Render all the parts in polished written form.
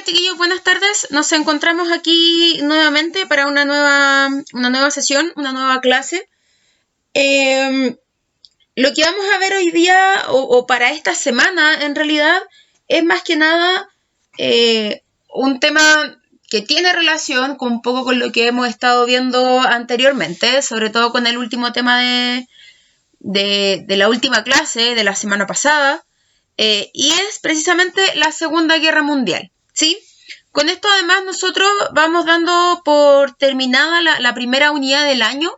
chiquillos, buenas tardes. Nos encontramos aquí nuevamente para una nueva sesión, una nueva clase. Lo que vamos a ver hoy día, o para esta semana en realidad, es más que nada un tema que tiene relación con un poco con lo que hemos estado viendo anteriormente, sobre todo con el último tema de la última clase de la semana pasada, y es precisamente la Segunda Guerra Mundial, ¿sí? Con esto además nosotros vamos dando por terminada la primera unidad del año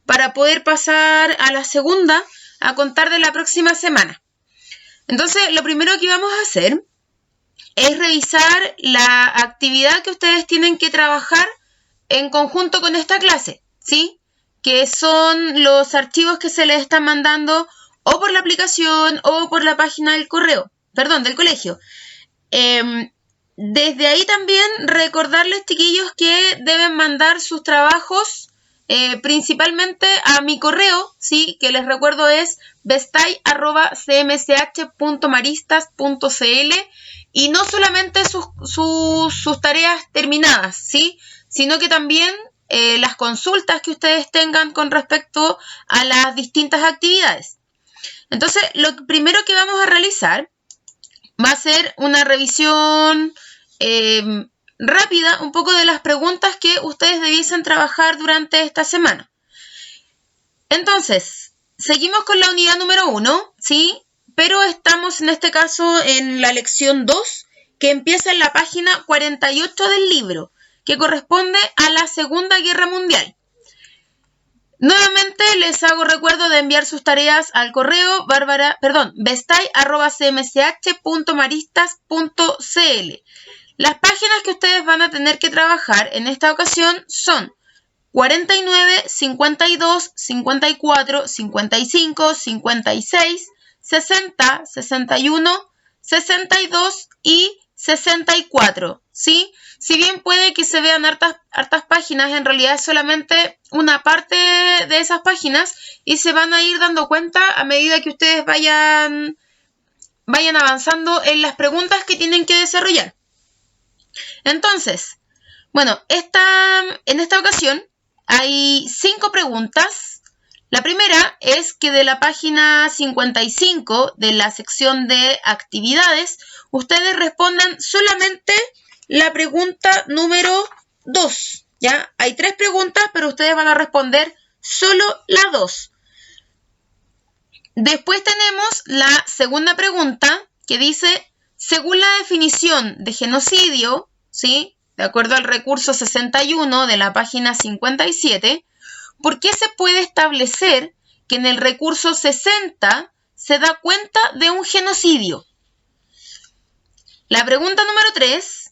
para poder pasar a la segunda a contar de la próxima semana. Entonces, lo primero que vamos a hacer es revisar la actividad que ustedes tienen que trabajar en conjunto con esta clase, ¿sí? Que son los archivos que se les están mandando o por la aplicación o por la página del colegio. Desde ahí también recordarles, chiquillos, que deben mandar sus trabajos principalmente a mi correo, ¿sí? Que les recuerdo es bestay@cmsh.maristas.cl, y no solamente sus tareas terminadas, ¿sí? Sino que también las consultas que ustedes tengan con respecto a las distintas actividades. Entonces, lo primero que vamos a realizar va a ser una revisión rápida, un poco de las preguntas que ustedes debiesen trabajar durante esta semana. Entonces, seguimos con la unidad número 1, ¿sí? Pero estamos en este caso en la lección 2, que empieza en la página 48 del libro, que corresponde a la Segunda Guerra Mundial. Nuevamente les hago recuerdo de enviar sus tareas al correo bestay@cmsh.maristas.cl. Las páginas que ustedes van a tener que trabajar en esta ocasión son 49, 52, 54, 55, 56, 60, 61, 62 y 64, ¿sí? Si bien puede que se vean hartas páginas, en realidad es solamente una parte de esas páginas y se van a ir dando cuenta a medida que ustedes vayan avanzando en las preguntas que tienen que desarrollar. Entonces, bueno, en esta ocasión hay 5 preguntas. La primera es que de la página 55 de la sección de actividades, ustedes respondan solamente la pregunta número 2, ¿ya? Hay 3 preguntas, pero ustedes van a responder solo la 2. Después tenemos la segunda pregunta que dice, según la definición de genocidio, ¿sí? De acuerdo al recurso 61 de la página 57, ¿por qué se puede establecer que en el recurso 60 se da cuenta de un genocidio? La pregunta número 3,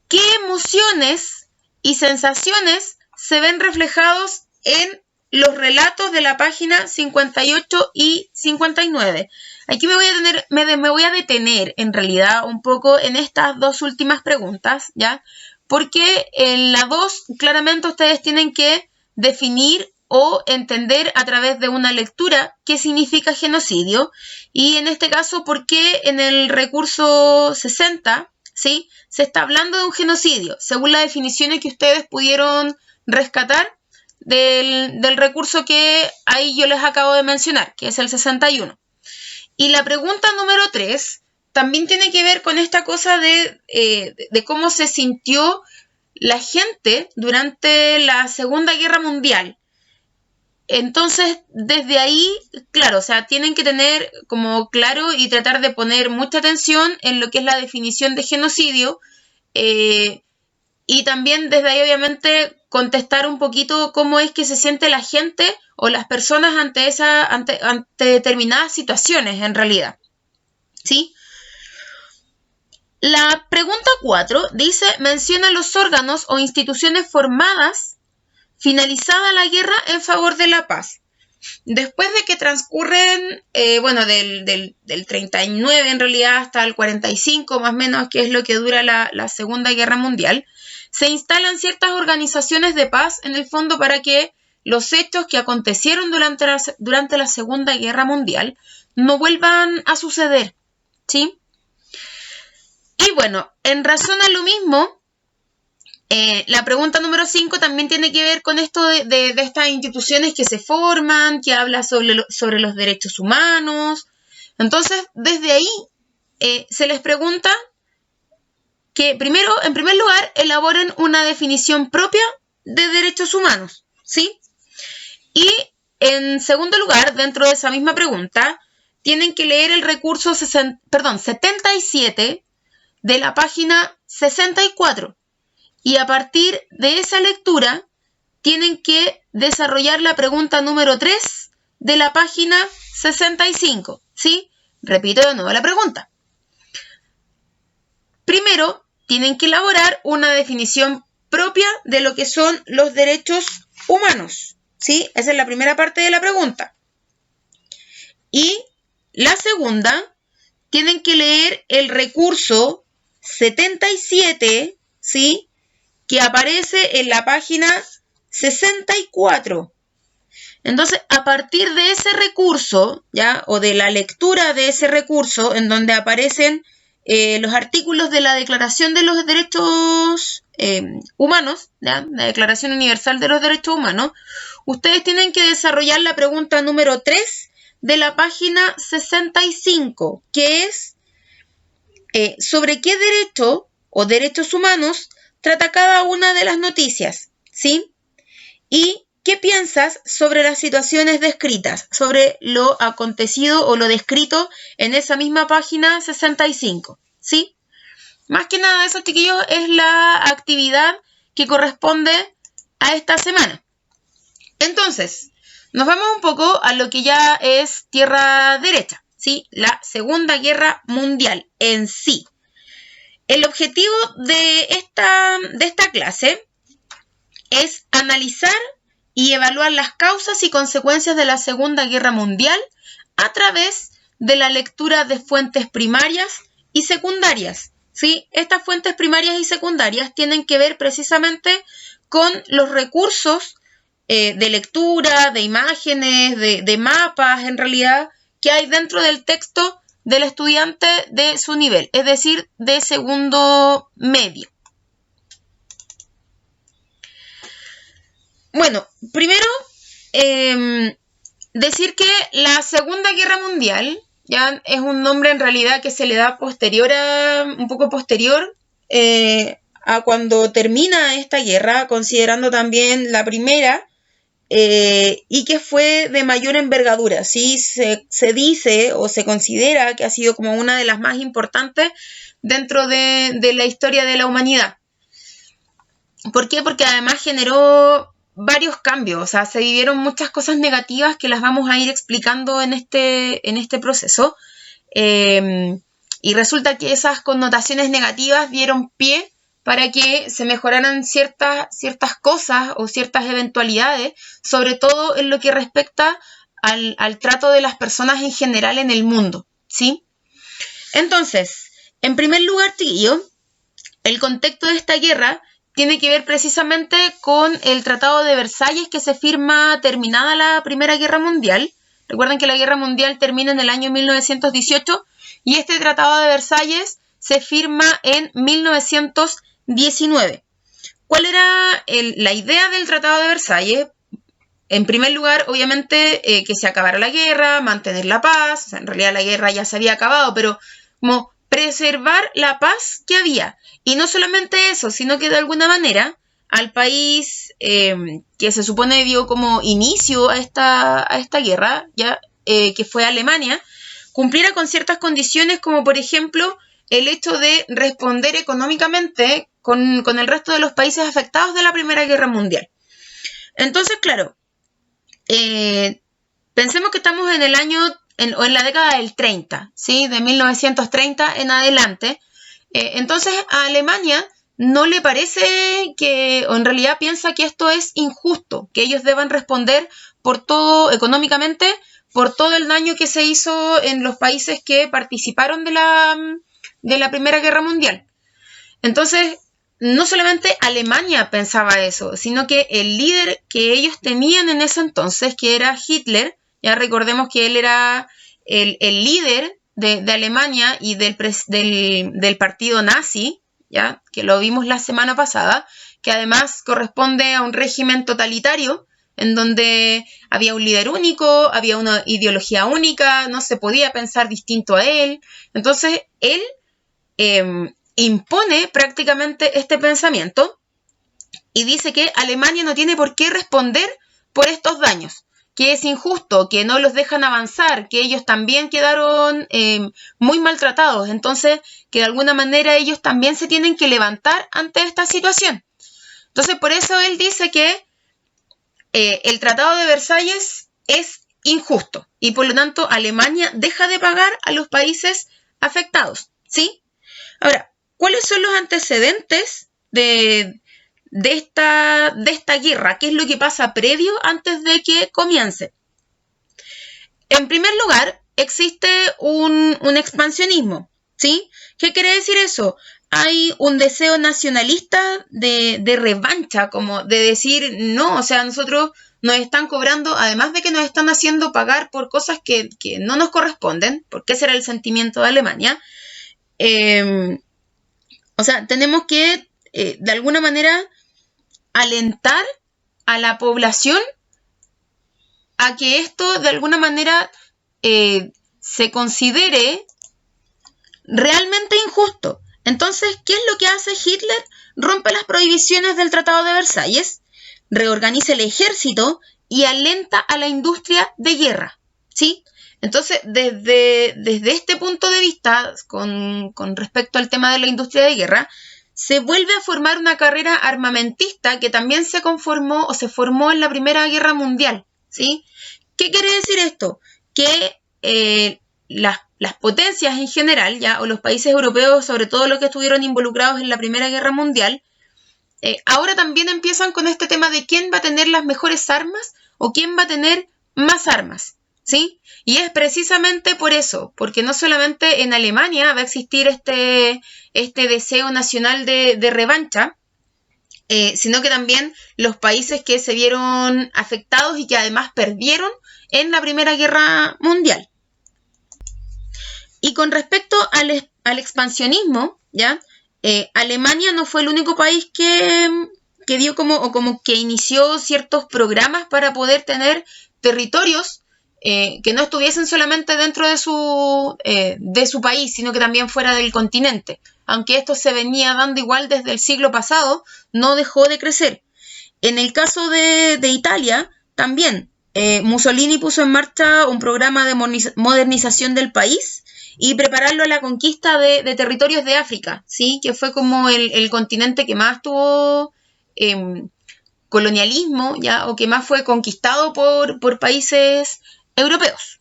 ¿qué emociones y sensaciones se ven reflejados en los relatos de la página 58 y 59? Aquí me voy a detener en realidad un poco en estas dos últimas preguntas, ¿ya? Porque en la 2 claramente ustedes tienen que definir o entender a través de una lectura qué significa genocidio, y en este caso por qué en el recurso 60, ¿sí? Se está hablando de un genocidio, según las definiciones que ustedes pudieron rescatar del recurso que ahí yo les acabo de mencionar, que es el 61. Y la pregunta número 3 también tiene que ver con esta cosa de cómo se sintió la gente durante la Segunda Guerra Mundial. Entonces, desde ahí, claro, o sea, tienen que tener como claro y tratar de poner mucha atención en lo que es la definición de genocidio, y también desde ahí, obviamente, contestar un poquito cómo es que se siente la gente o las personas ante determinadas situaciones, en realidad, ¿sí? La pregunta 4 dice, menciona los órganos o instituciones formadas finalizada la guerra en favor de la paz. Después de que transcurren, del 39 en realidad hasta el 45 más o menos, que es lo que dura la Segunda Guerra Mundial, se instalan ciertas organizaciones de paz en el fondo para que los hechos que acontecieron durante la Segunda Guerra Mundial no vuelvan a suceder, ¿sí? Y bueno, en razón a lo mismo, la pregunta número 5 también tiene que ver con esto de estas instituciones que se forman, que habla sobre los derechos humanos. Entonces, desde ahí se les pregunta que primero, en primer lugar, elaboren una definición propia de derechos humanos, ¿sí? Y en segundo lugar, dentro de esa misma pregunta, tienen que leer el recurso 77 de la página 64. Y a partir de esa lectura, tienen que desarrollar la pregunta número 3 de la página 65, ¿sí? Repito de nuevo la pregunta. Primero, tienen que elaborar una definición propia de lo que son los derechos humanos, ¿sí? Esa es la primera parte de la pregunta. Y la segunda, tienen que leer el recurso 77, ¿sí? Que aparece en la página 64. Entonces, a partir de ese recurso, ¿ya? O de la lectura de ese recurso, en donde aparecen los artículos de la Declaración de los Derechos Humanos, ¿ya? La Declaración Universal de los Derechos Humanos, ustedes tienen que desarrollar la pregunta número 3 de la página 65, que es sobre qué derecho o derechos humanos trata cada una de las noticias, ¿sí? Y qué piensas sobre las situaciones descritas, sobre lo acontecido o lo descrito en esa misma página 65, ¿sí? Más que nada eso, chiquillos, es la actividad que corresponde a esta semana. Entonces, nos vamos un poco a lo que ya es tierra derecha, ¿sí? La Segunda Guerra Mundial en sí. El objetivo de esta clase es analizar y evaluar las causas y consecuencias de la Segunda Guerra Mundial a través de la lectura de fuentes primarias y secundarias, ¿sí? Estas fuentes primarias y secundarias tienen que ver precisamente con los recursos de lectura, de imágenes, de mapas, en realidad, que hay dentro del texto del estudiante de su nivel, es decir, de segundo medio. Bueno, primero, decir que la Segunda Guerra Mundial ya es un nombre en realidad que se le da un poco posterior a cuando termina esta guerra, considerando también la primera, y que fue de mayor envergadura, ¿sí? Se dice o se considera que ha sido como una de las más importantes dentro de la historia de la humanidad. ¿Por qué? Porque además generó varios cambios, o sea, se vivieron muchas cosas negativas que las vamos a ir explicando en este proceso, y resulta que esas connotaciones negativas dieron pie para que se mejoraran ciertas cosas o ciertas eventualidades, sobre todo en lo que respecta al trato de las personas en general en el mundo, ¿sí? Entonces, en primer lugar, chiquillos, el contexto de esta guerra tiene que ver precisamente con el Tratado de Versalles que se firma terminada la Primera Guerra Mundial. Recuerden que la Guerra Mundial termina en el año 1918 y este Tratado de Versalles se firma en 1919. ¿Cuál era la idea del Tratado de Versalles? En primer lugar, obviamente, que se acabara la guerra, mantener la paz. O sea, en realidad la guerra ya se había acabado, pero como preservar la paz que había. Y no solamente eso, sino que de alguna manera al país que se supone dio como inicio a esta guerra, ya que fue Alemania, cumpliera con ciertas condiciones como por ejemplo el hecho de responder económicamente con el resto de los países afectados de la Primera Guerra Mundial. Entonces, claro, pensemos que estamos en el año o en la década del 30, ¿sí? De 1930 en adelante. Entonces a Alemania no le parece o en realidad piensa que esto es injusto, que ellos deban responder por todo, económicamente, por todo el daño que se hizo en los países que participaron de la Primera Guerra Mundial. Entonces, no solamente Alemania pensaba eso, sino que el líder que ellos tenían en ese entonces, que era Hitler, ya recordemos que él era el líder de Alemania y del partido nazi, ¿ya? Que lo vimos la semana pasada, que además corresponde a un régimen totalitario, en donde había un líder único, había una ideología única, no se podía pensar distinto a él. Entonces, él impone prácticamente este pensamiento y dice que Alemania no tiene por qué responder por estos daños, que es injusto, que no los dejan avanzar, que ellos también quedaron muy maltratados, entonces que de alguna manera ellos también se tienen que levantar ante esta situación. Entonces, por eso él dice que el Tratado de Versalles es injusto y por lo tanto Alemania deja de pagar a los países afectados, ¿sí? Ahora, ¿cuáles son los antecedentes de esta guerra? ¿Qué es lo que pasa previo antes de que comience? En primer lugar, existe un expansionismo, ¿sí? ¿Qué quiere decir eso? Hay un deseo nacionalista de revancha, como de decir, no, o sea, nosotros nos están cobrando, además de que nos están haciendo pagar por cosas que no nos corresponden, porque ese era el sentimiento de Alemania. O sea, tenemos que, de alguna manera, alentar a la población a que esto, de alguna manera, se considere realmente injusto. Entonces, ¿qué es lo que hace Hitler? Rompe las prohibiciones del Tratado de Versalles, reorganiza el ejército y alenta a la industria de guerra, ¿sí? Entonces, desde este punto de vista, con respecto al tema de la industria de guerra, se vuelve a formar una carrera armamentista que también se conformó o se formó en la Primera Guerra Mundial, ¿sí? ¿Qué quiere decir esto? Que las potencias en general, ya, o los países europeos, sobre todo los que estuvieron involucrados en la Primera Guerra Mundial, ahora también empiezan con este tema de quién va a tener las mejores armas o quién va a tener más armas, ¿sí? Y es precisamente por eso, porque no solamente en Alemania va a existir este deseo nacional de revancha, sino que también los países que se vieron afectados y que además perdieron en la Primera Guerra Mundial. Y con respecto al expansionismo, ¿ya? Alemania no fue el único país que dio como que inició ciertos programas para poder tener territorios que no estuviesen solamente dentro de su país, sino que también fuera del continente. Aunque esto se venía dando igual desde el siglo pasado, no dejó de crecer. En el caso de Italia, también Mussolini puso en marcha un programa de modernización del país y prepararlo a la conquista de territorios de África, ¿sí? Que fue como el continente que más tuvo colonialismo, ¿ya? O que más fue conquistado por países europeos.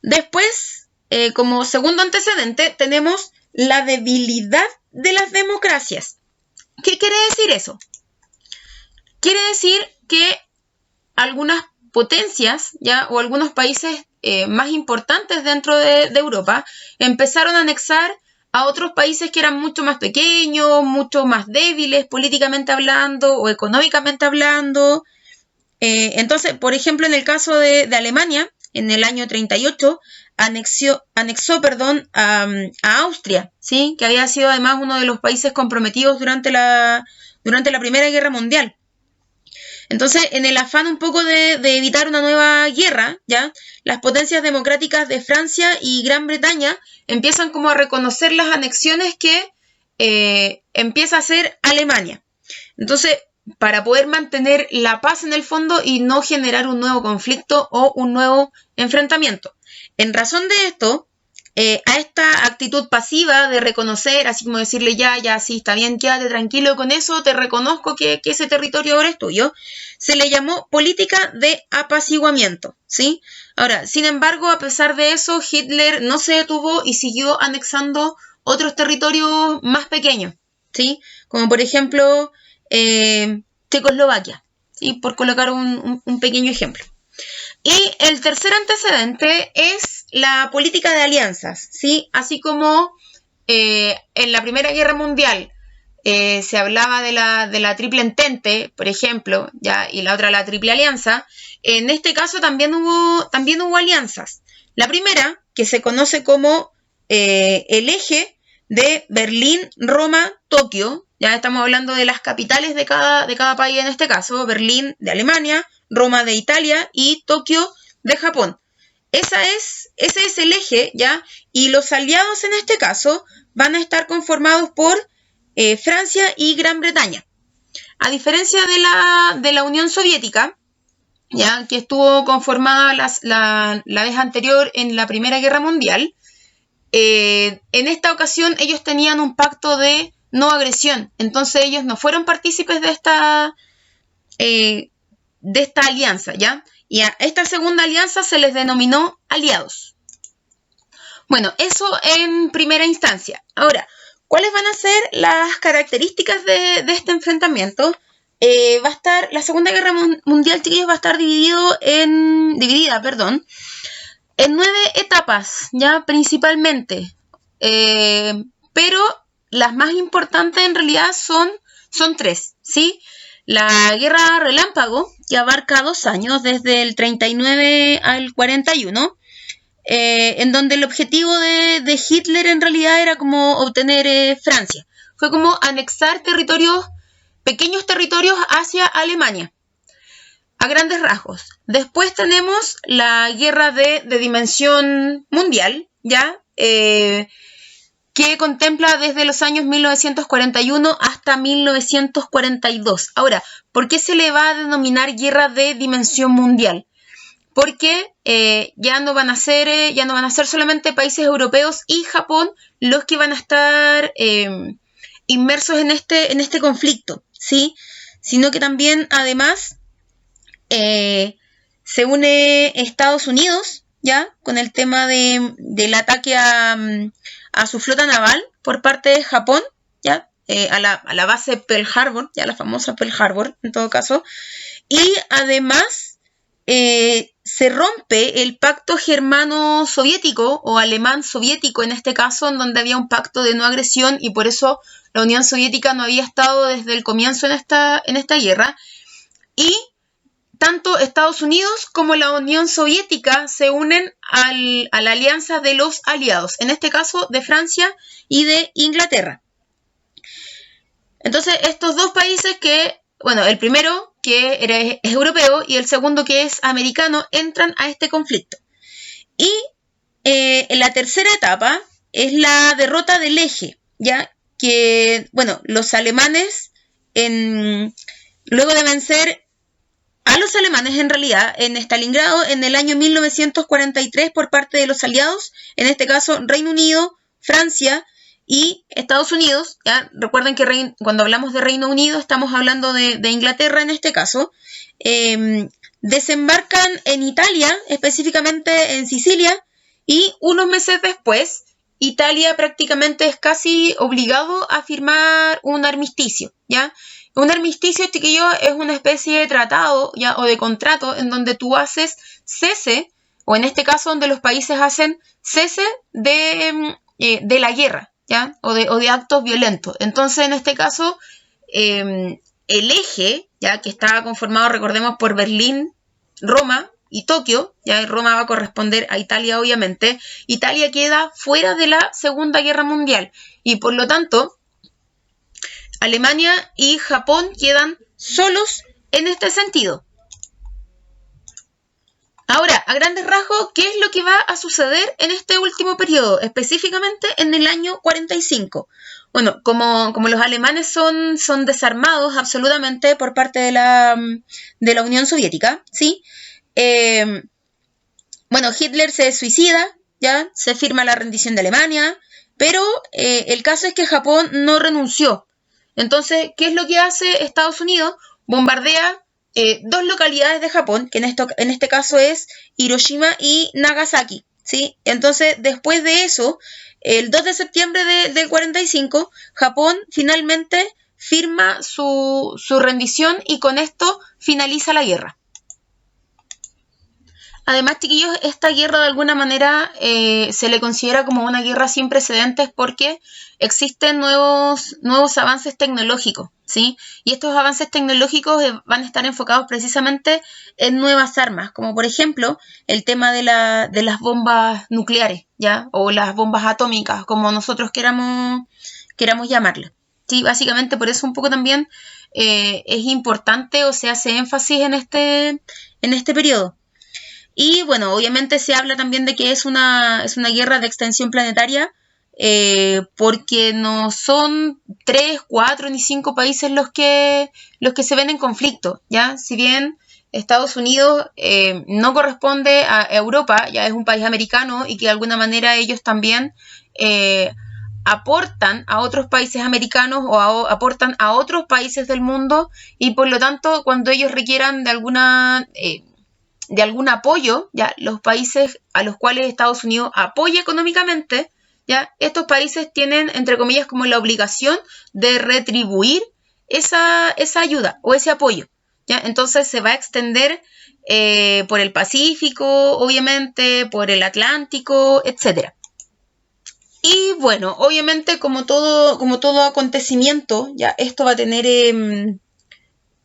Después, como segundo antecedente, tenemos la debilidad de las democracias. ¿Qué quiere decir eso? Quiere decir que algunas potencias, ¿ya? O algunos países más importantes dentro de Europa empezaron a anexar a otros países que eran mucho más pequeños, mucho más débiles políticamente hablando o económicamente hablando. Entonces, por ejemplo, en el caso de Alemania, en el año 38, anexó a Austria, ¿sí? Que había sido además uno de los países comprometidos durante la Primera Guerra Mundial. Entonces, en el afán un poco de evitar una nueva guerra, ¿ya? Las potencias democráticas de Francia y Gran Bretaña empiezan como a reconocer las anexiones que empieza a hacer Alemania. Entonces, para poder mantener la paz en el fondo y no generar un nuevo conflicto o un nuevo enfrentamiento. En razón de esto, a esta actitud pasiva de reconocer, así como decirle ya, sí, está bien, quédate tranquilo con eso, te reconozco que ese territorio ahora es tuyo, se le llamó política de apaciguamiento, ¿sí? Ahora, sin embargo, a pesar de eso, Hitler no se detuvo y siguió anexando otros territorios más pequeños, ¿sí? Como por ejemplo, Checoslovaquia, ¿sí? Por colocar un pequeño ejemplo. Y el tercer antecedente es la política de alianzas, ¿sí? Así como en la Primera Guerra Mundial se hablaba de la Triple Entente, por ejemplo, ¿ya? Y la otra la Triple Alianza, en este caso también hubo alianzas. La primera, que se conoce como el eje de Berlín, Roma, Tokio. Ya estamos hablando de las capitales de cada país en este caso. Berlín de Alemania, Roma de Italia y Tokio de Japón. Ese es el eje, ¿ya? Y los aliados en este caso van a estar conformados por Francia y Gran Bretaña. A diferencia de la Unión Soviética, ¿ya? Que estuvo conformada la vez anterior en la Primera Guerra Mundial, en esta ocasión ellos tenían un pacto de no agresión. Entonces ellos no fueron partícipes de esta alianza, ¿ya? Y a esta segunda alianza se les denominó aliados. Bueno, eso en primera instancia. Ahora, ¿cuáles van a ser las características de este enfrentamiento? La Segunda Guerra Mundial, chiquillos, va a estar dividida en 9 etapas, ya principalmente. Pero las más importantes en realidad son 3, ¿sí? La Guerra Relámpago, que abarca 2 años, desde el 39 al 41, en donde el objetivo de Hitler en realidad era como obtener Francia. Fue como anexar pequeños territorios hacia Alemania, a grandes rasgos. Después tenemos la guerra de dimensión mundial, ¿ya? Que contempla desde los años 1941 hasta 1942. Ahora, ¿por qué se le va a denominar guerra de dimensión mundial? Porque ya no van a ser solamente países europeos y Japón los que van a estar inmersos en este conflicto, ¿sí? Sino que también, además, se une Estados Unidos, ¿ya? Con el tema del ataque a su flota naval por parte de Japón, ¿ya? A la base Pearl Harbor, ya la famosa Pearl Harbor, en todo caso. Y además se rompe el pacto germano-soviético o alemán-soviético en este caso, en donde había un pacto de no agresión y por eso la Unión Soviética no había estado desde el comienzo en esta guerra. Y tanto Estados Unidos como la Unión Soviética se unen a la alianza de los aliados, en este caso de Francia y de Inglaterra. Entonces, estos dos países el primero que es europeo y el segundo que es americano, entran a este conflicto. Y en la tercera etapa es la derrota del eje, ya que, los alemanes, luego de vencer a los alemanes en realidad en Stalingrado en el año 1943 por parte de los aliados, en este caso Reino Unido, Francia y Estados Unidos. ¿Ya? Recuerden que cuando hablamos de Reino Unido estamos hablando de Inglaterra en este caso. Desembarcan en Italia, específicamente en Sicilia, y unos meses después Italia prácticamente es casi obligado a firmar un armisticio, ¿ya? Un armisticio, chiquillos, es una especie de tratado, ¿ya? O de contrato en donde tú haces cese, o en este caso donde los países hacen cese de la guerra, ¿ya? O de actos violentos. Entonces, en este caso, el eje, ¿ya? Que estaba conformado, recordemos, por Berlín, Roma y Tokio, ya Roma va a corresponder a Italia, obviamente. Italia queda fuera de la Segunda Guerra Mundial y por lo tanto Alemania y Japón quedan solos en este sentido. Ahora, a grandes rasgos, ¿qué es lo que va a suceder en este último periodo, específicamente en el año 45? Bueno, como los alemanes son desarmados absolutamente por parte de la Unión Soviética, ¿sí? Hitler se suicida, ya se firma la rendición de Alemania, pero el caso es que Japón no renunció. Entonces, ¿qué es lo que hace Estados Unidos? Bombardea 2 localidades de Japón, que en este caso es Hiroshima y Nagasaki, ¿sí? Entonces, después de eso, el 2 de septiembre del 45, Japón finalmente firma su rendición y con esto finaliza la guerra. Además, chiquillos, esta guerra de alguna manera se le considera como una guerra sin precedentes porque existen nuevos avances tecnológicos, ¿sí? Y estos avances tecnológicos van a estar enfocados precisamente en nuevas armas, como por ejemplo el tema de las bombas nucleares, ¿ya? O las bombas atómicas, como nosotros queramos llamarlas. Sí, básicamente por eso un poco también es importante o se hace énfasis en este periodo. Y bueno, obviamente se habla también de que es una guerra de extensión planetaria, porque no son 3, 4 ni 5 países los que se ven en conflicto, ¿ya? Si bien Estados Unidos no corresponde a Europa, ya es un país americano y que de alguna manera ellos también aportan a otros países americanos o aportan a otros países del mundo, y por lo tanto cuando ellos requieran de algún apoyo, ya los países a los cuales Estados Unidos apoya económicamente, ya estos países tienen, entre comillas, como la obligación de retribuir esa ayuda o ese apoyo, ya. Entonces se va a extender por el Pacífico, obviamente, por el Atlántico, etcétera. Y bueno, obviamente como todo acontecimiento, ya esto va a tener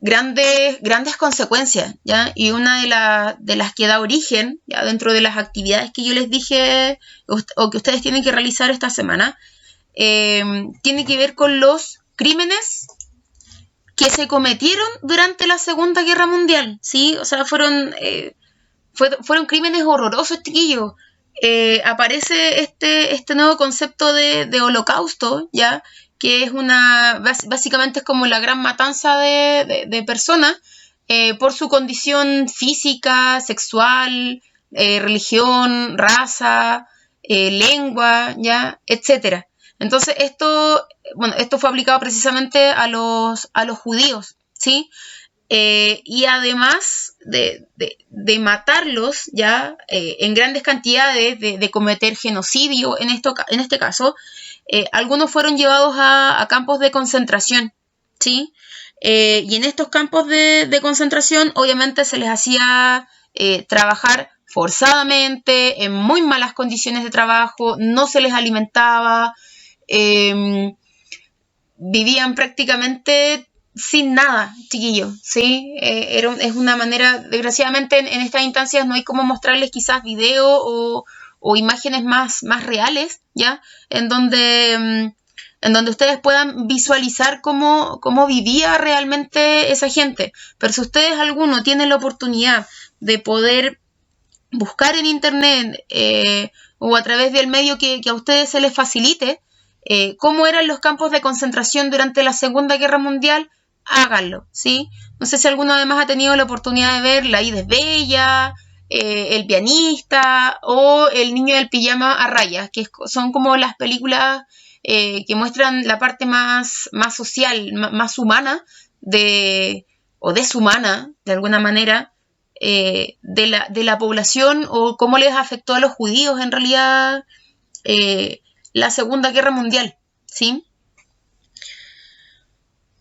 grandes consecuencias, ¿ya? Y una de las que da origen, ya dentro de las actividades que yo les dije o que ustedes tienen que realizar esta semana, tiene que ver con los crímenes que se cometieron durante la Segunda Guerra Mundial, ¿sí? O sea, fueron crímenes horrorosos, chiquillos. Aparece este nuevo concepto de holocausto, ¿ya? Que es básicamente es como la gran matanza de personas por su condición física, sexual, religión, raza, lengua, ¿ya? Etcétera. Entonces esto fue aplicado precisamente a los judíos, ¿sí? Y además de matarlos ya en grandes cantidades, de cometer genocidio en este caso, algunos fueron llevados a campos de concentración, ¿sí? Y en estos campos de concentración obviamente se les hacía trabajar forzadamente, en muy malas condiciones de trabajo, no se les alimentaba, vivían prácticamente sin nada, chiquillos, ¿sí? Es una manera, desgraciadamente en estas instancias no hay cómo mostrarles quizás video o imágenes más reales, ¿ya? En donde ustedes puedan visualizar cómo vivía realmente esa gente. Pero si ustedes alguno tienen la oportunidad de poder buscar en internet o a través del medio que a ustedes se les facilite, cómo eran los campos de concentración durante la Segunda Guerra Mundial, háganlo, ¿sí? No sé si alguno además ha tenido la oportunidad de ver La Ida es Bella, El pianista o El niño del pijama a rayas, que son como las películas que muestran la parte más social, más humana o deshumana, de alguna manera, de la población, o cómo les afectó a los judíos en realidad la Segunda Guerra Mundial, ¿sí?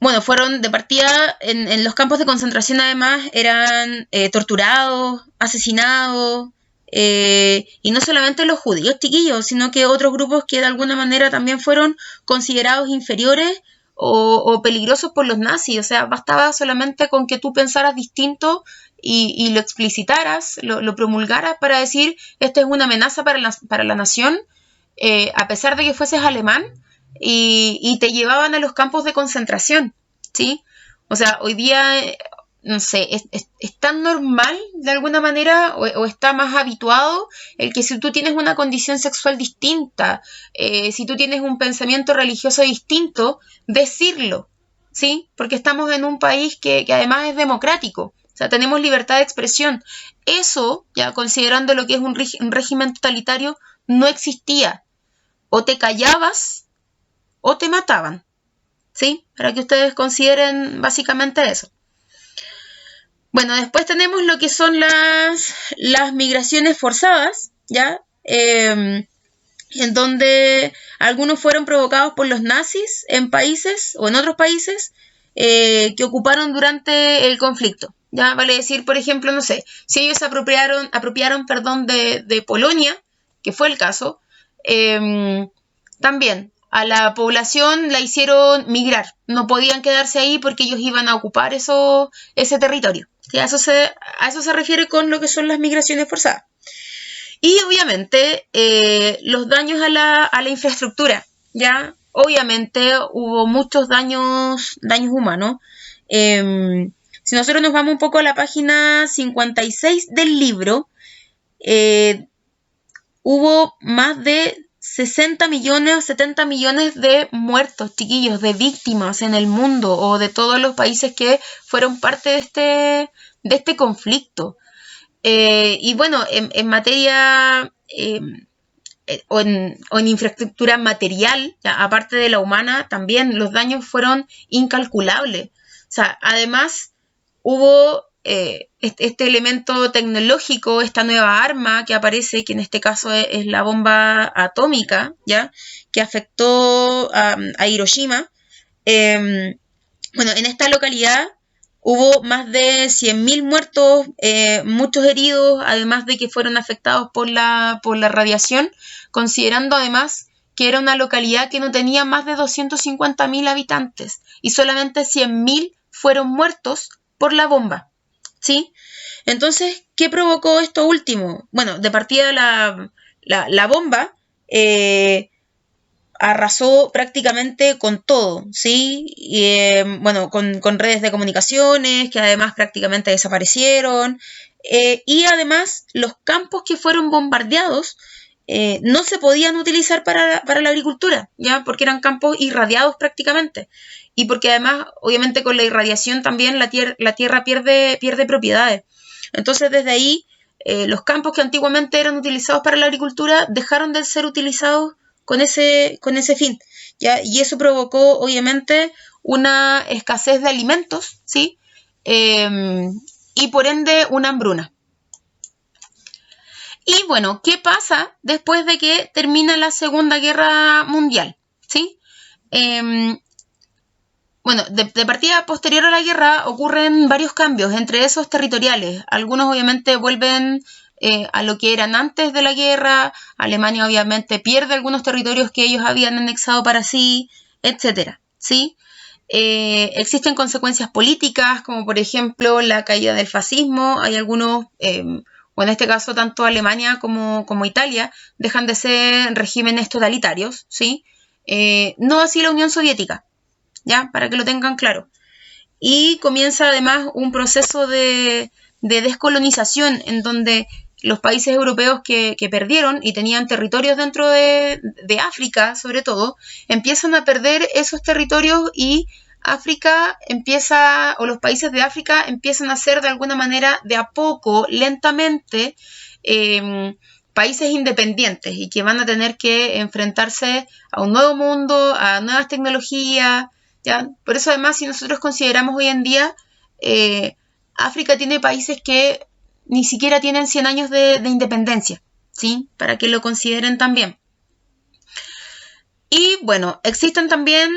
Bueno, fueron de partida en los campos de concentración, además eran torturados, asesinados, y no solamente los judíos, chiquillos, sino que otros grupos que de alguna manera también fueron considerados inferiores o peligrosos por los nazis. O sea, bastaba solamente con que tú pensaras distinto y lo explicitaras, lo promulgaras para decir, esta es una amenaza para la nación, a pesar de que fueses alemán, y te llevaban a los campos de concentración, ¿sí? O sea, hoy día, no sé, es tan normal de alguna manera o está más habituado el que si tú tienes una condición sexual distinta, si tú tienes un pensamiento religioso distinto, decirlo, ¿sí? Porque estamos en un país que además es democrático. O sea, tenemos libertad de expresión. Eso, ya considerando lo que es un régimen totalitario, no existía. O te callabas o te mataban, ¿sí? Para que ustedes consideren básicamente eso. Bueno, después tenemos lo que son las migraciones forzadas, ¿ya? En donde algunos fueron provocados por los nazis en países o en otros países que ocuparon durante el conflicto, Ya vale decir, por ejemplo, no sé, si ellos se apropiaron, perdón, de Polonia, que fue el caso, también a la población la hicieron migrar. No podían quedarse ahí porque ellos iban a ocupar ese territorio. ¿Sí? A eso se refiere con lo que son las migraciones forzadas. Y obviamente los daños a la infraestructura, ¿ya? Obviamente hubo muchos daños humanos. Si nosotros nos vamos un poco a la página 56 del libro, hubo más de 60 millones o 70 millones de muertos, chiquillos, de víctimas en el mundo o de todos los países que fueron parte de este conflicto. Y bueno, en materia o en infraestructura material, ya, aparte de la humana, también los daños fueron incalculables. O sea, además hubo este elemento tecnológico, esta nueva arma que aparece, que en este caso es la bomba atómica, ¿ya? Que afectó a Hiroshima. Bueno, en esta localidad hubo más de 100.000 muertos, muchos heridos, además de que fueron afectados por la radiación, considerando además que era una localidad que no tenía más de 250.000 habitantes y solamente 100.000 fueron muertos por la bomba, ¿sí? Entonces, ¿qué provocó esto último? Bueno, de partida la bomba arrasó prácticamente con todo, ¿sí? Y, bueno, con redes de comunicaciones que además prácticamente desaparecieron, y además los campos que fueron bombardeados no se podían utilizar para la agricultura, ¿ya? Porque eran campos irradiados prácticamente, y porque además, obviamente con la irradiación también la tierra pierde propiedades. Entonces desde ahí los campos que antiguamente eran utilizados para la agricultura dejaron de ser utilizados con ese fin, ¿ya? Y eso provocó, obviamente, una escasez de alimentos, ¿sí? Y por ende, una hambruna. Y bueno, ¿qué pasa después de que termina la Segunda Guerra Mundial? ¿Sí? Bueno, de partida posterior a la guerra ocurren varios cambios, entre esos territoriales. Algunos obviamente vuelven a lo que eran antes de la guerra. Alemania obviamente pierde algunos territorios que ellos habían anexado para sí, etcétera, ¿sí? Existen consecuencias políticas, como por ejemplo la caída del fascismo. Hay algunos, o en este caso tanto Alemania como Italia, dejan de ser regímenes totalitarios, ¿sí? No así la Unión Soviética, ¿ya? Para que lo tengan claro. Y comienza además un proceso de descolonización en donde los países europeos que perdieron y tenían territorios dentro de África, sobre todo, empiezan a perder esos territorios y África empieza, o los países de África empiezan a ser de alguna manera, de a poco, lentamente, países independientes y que van a tener que enfrentarse a un nuevo mundo, a nuevas tecnologías, ¿ya? Por eso además, si nosotros consideramos hoy en día, África tiene países que ni siquiera tienen 100 años de independencia, ¿sí? Para que lo consideren también. Y bueno, existen también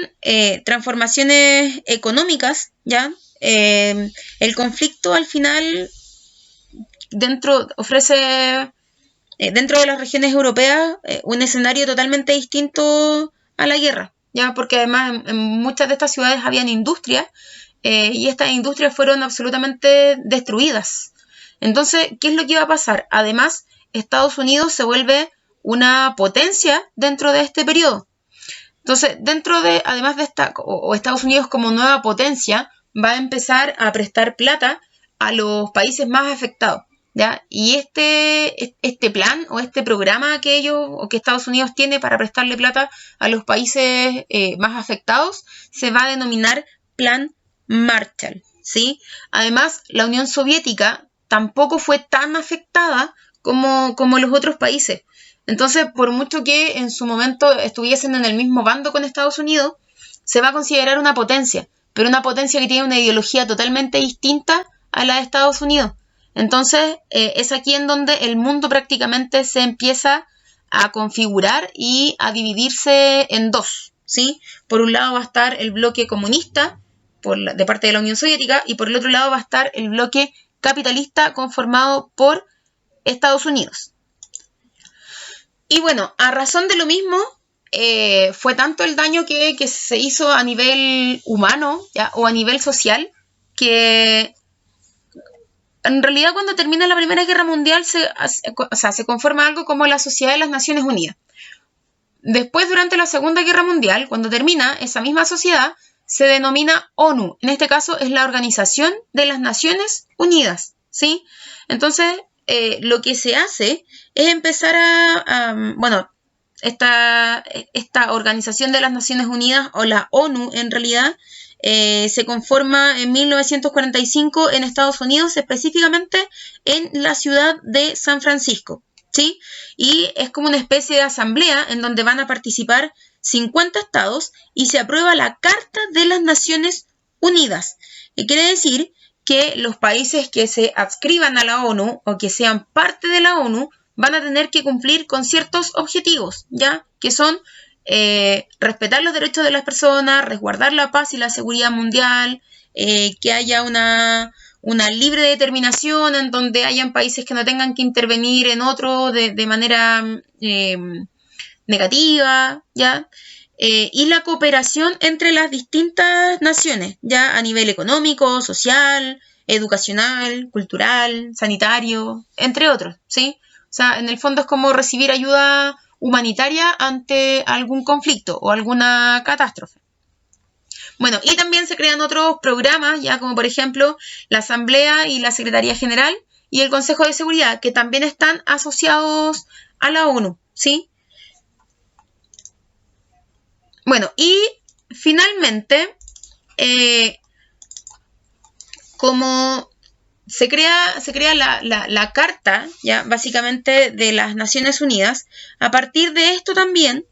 transformaciones económicas, ¿ya? El conflicto al final ofrece dentro de las regiones europeas un escenario totalmente distinto a la guerra, ¿ya? Porque además en muchas de estas ciudades habían industrias y estas industrias fueron absolutamente destruidas. Entonces, ¿qué es lo que iba a pasar? Además, Estados Unidos se vuelve una potencia dentro de este periodo. Entonces, además de o Estados Unidos como nueva potencia, va a empezar a prestar plata a los países más afectados, ¿ya? Y este plan o este programa que Estados Unidos tiene para prestarle plata a los países más afectados se va a denominar Plan Marshall, ¿sí? Además, la Unión Soviética tampoco fue tan afectada como los otros países. Entonces, por mucho que en su momento estuviesen en el mismo bando con Estados Unidos, se va a considerar una potencia, pero una potencia que tiene una ideología totalmente distinta a la de Estados Unidos. Entonces, es aquí en donde el mundo prácticamente se empieza a configurar y a dividirse en dos, ¿sí? Por un lado va a estar el bloque comunista, de parte de la Unión Soviética, y por el otro lado va a estar el bloque capitalista conformado por Estados Unidos. Y bueno, a razón de lo mismo, fue tanto el daño que se hizo a nivel humano, ¿ya? O a nivel social, que en realidad cuando termina la Primera Guerra Mundial se conforma algo como la Sociedad de las Naciones Unidas. Después, durante la Segunda Guerra Mundial, cuando termina esa misma sociedad, se denomina ONU. En este caso es la Organización de las Naciones Unidas, ¿sí? Entonces, lo que se hace es empezar bueno, esta Organización de las Naciones Unidas, o la ONU en realidad, se conforma en 1945 en Estados Unidos, específicamente en la ciudad de San Francisco, ¿sí? Y es como una especie de asamblea en donde van a participar 50 estados y se aprueba la Carta de las Naciones Unidas, que quiere decir que los países que se adscriban a la ONU o que sean parte de la ONU van a tener que cumplir con ciertos objetivos, ¿ya? Que son respetar los derechos de las personas, resguardar la paz y la seguridad mundial, que haya una libre determinación en donde hayan países que no tengan que intervenir en otro de manera negativa, ¿ya? Y la cooperación entre las distintas naciones, ya a nivel económico, social, educacional, cultural, sanitario, entre otros, ¿sí? O sea, en el fondo es como recibir ayuda humanitaria ante algún conflicto o alguna catástrofe. Bueno, y también se crean otros programas, ya como por ejemplo la Asamblea y la Secretaría General y el Consejo de Seguridad, que también están asociados a la ONU, ¿sí? Bueno, y finalmente, como se crea la Carta, ya básicamente, de las Naciones Unidas, a partir de esto también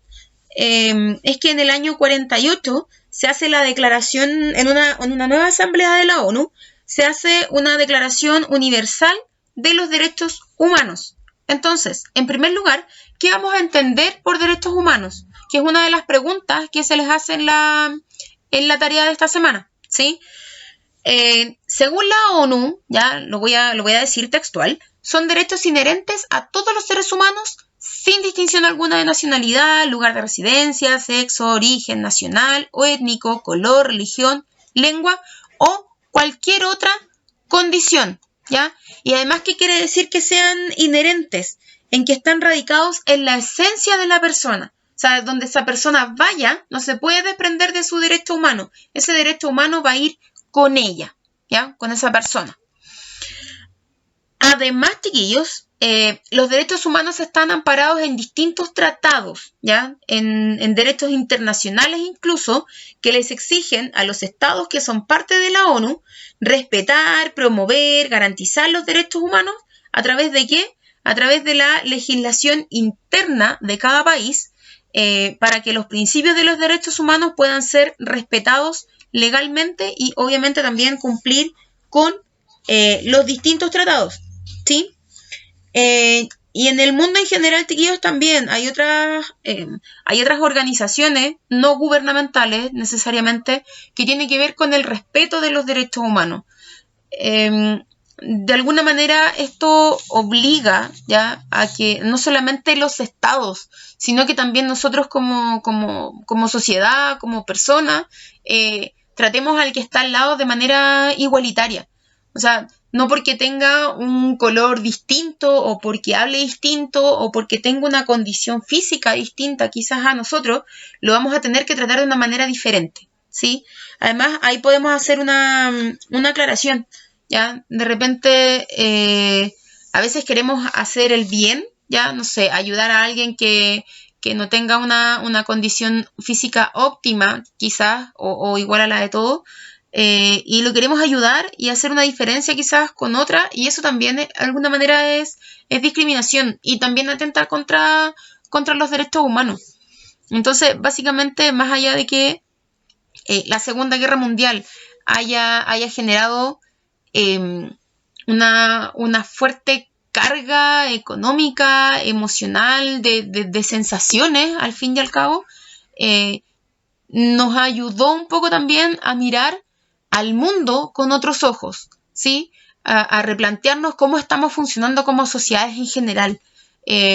es que en el año 48 se hace la declaración, en una nueva asamblea de la ONU, se hace una declaración universal de los derechos humanos. Entonces, en primer lugar, ¿qué vamos a entender por derechos humanos? Que es una de las preguntas que se les hace en la tarea de esta semana, ¿sí? Según la ONU, ya lo voy a decir textual, son derechos inherentes a todos los seres humanos sin distinción alguna de nacionalidad, lugar de residencia, sexo, origen nacional o étnico, color, religión, lengua o cualquier otra condición, ¿ya? Y además, ¿qué quiere decir que sean inherentes? En que están radicados en la esencia de la persona. O sea, donde esa persona vaya, no se puede desprender de su derecho humano. Ese derecho humano va a ir con ella, ¿ya? Con esa persona. Además, chiquillos, los derechos humanos están amparados en distintos tratados, ¿ya? En derechos internacionales incluso, que les exigen a los estados que son parte de la ONU respetar, promover, garantizar los derechos humanos. ¿A través de qué? A través de la legislación interna de cada país, para que los principios de los derechos humanos puedan ser respetados legalmente y obviamente también cumplir con los distintos tratados, ¿sí? Y en el mundo en general, chiquillos, también hay otras organizaciones no gubernamentales necesariamente que tienen que ver con el respeto de los derechos humanos. De alguna manera esto obliga, ¿ya?, a que no solamente los estados, sino que también nosotros como sociedad, como personas, tratemos al que está al lado de manera igualitaria. O sea, no porque tenga un color distinto o porque hable distinto o porque tenga una condición física distinta quizás a nosotros, lo vamos a tener que tratar de una manera diferente, ¿sí? Además, ahí podemos hacer una aclaración, ¿ya? De repente, a veces queremos hacer el bien, ¿ya? No sé, ayudar a alguien que no tenga una condición física óptima, quizás, o igual a la de todo, y lo queremos ayudar y hacer una diferencia quizás con otra, y eso también de alguna manera es discriminación y también atenta contra los derechos humanos. Entonces, básicamente, más allá de que la Segunda Guerra Mundial haya generado una fuerte carga económica, emocional, de sensaciones, al fin y al cabo, nos ayudó un poco también a mirar al mundo con otros ojos, ¿sí? A replantearnos cómo estamos funcionando como sociedades en general.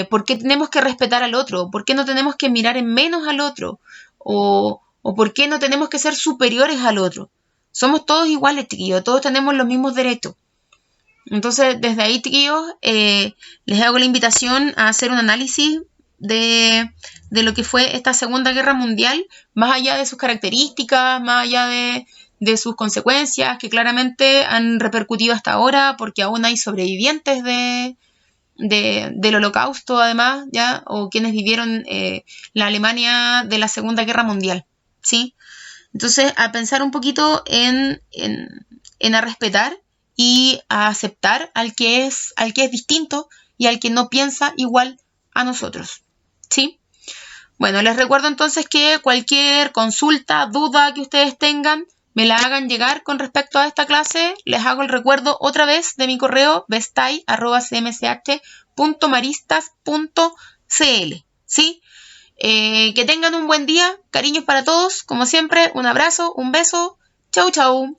¿Por qué tenemos que respetar al otro? ¿Por qué no tenemos que mirar en menos al otro? ¿O por qué no tenemos que ser superiores al otro? Somos todos iguales, chiquillos, todos tenemos los mismos derechos. Entonces, desde ahí, chiquillos, les hago la invitación a hacer un análisis de lo que fue esta Segunda Guerra Mundial, más allá de sus características, más allá de sus consecuencias, que claramente han repercutido hasta ahora, porque aún hay sobrevivientes del Holocausto, además, ¿ya? O quienes vivieron la Alemania de la Segunda Guerra Mundial, ¿sí? Entonces, a pensar un poquito en a respetar y a aceptar al que es distinto y al que no piensa igual a nosotros, ¿sí? Bueno, les recuerdo entonces que cualquier consulta, duda que ustedes tengan, me la hagan llegar con respecto a esta clase. Les hago el recuerdo otra vez de mi correo bestay@cmsh.maristas.cl, ¿sí? Que tengan un buen día, cariños para todos, como siempre, un abrazo, un beso, chau chau.